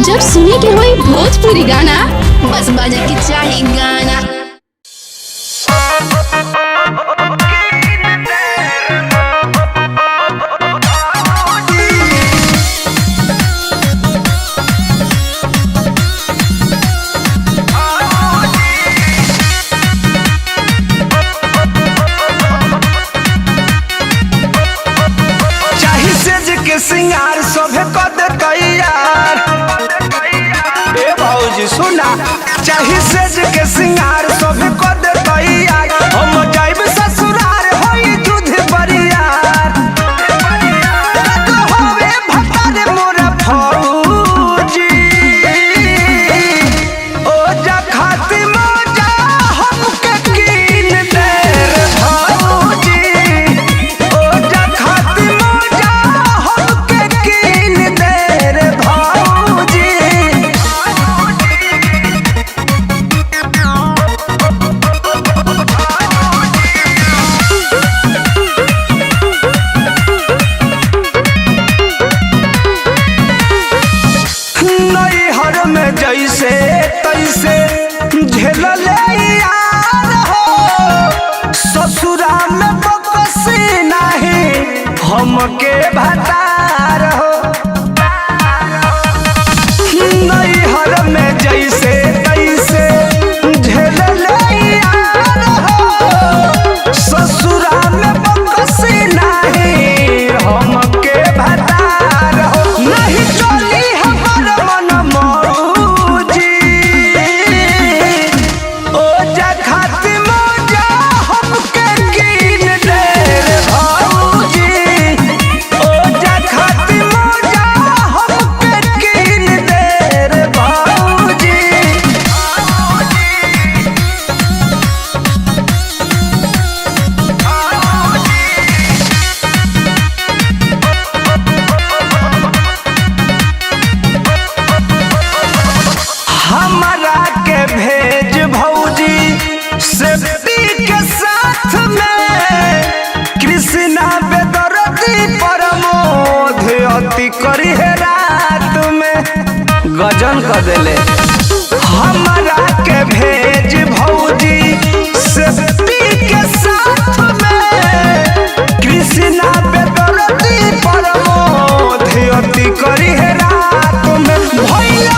जब सुने के होई भोजपुरी गाना बस बजे के चाही गाना। सिंगार सभे कद तैयार ए भौजी सुना चाही सेज के सिंगार सभे कद तैयार हम जाइब ससुरार होई दूध बरियार होवे भतारे मोरा फौजी ओ जा खाती मौजा हमके कीन दे रे भौजी ओ जा खाती मौजा जैसे तैसे झेल ले यार हो ससुरा में बकसी नहीं हमके भतार हो नैहर में जैसे तैसे झेल ले यार हो ससुरा में बकसी नहीं हमके भतार हो नहीं चली हमार मन भेज भौजी सेफ्टी के साथ में कृष्णा बेदर्दी प्रमोद अति करी है रात में गजन कर देले हमारा के भेज भौजी सेफ्टी के साथ में कृष्णा बेदर्दी प्रमोद अति करी है रात में भैया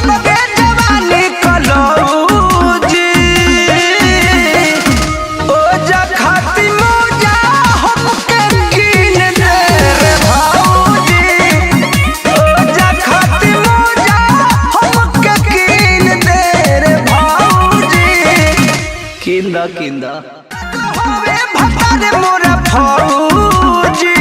किंदा किंदा होवे भतारे मोरा फौजी।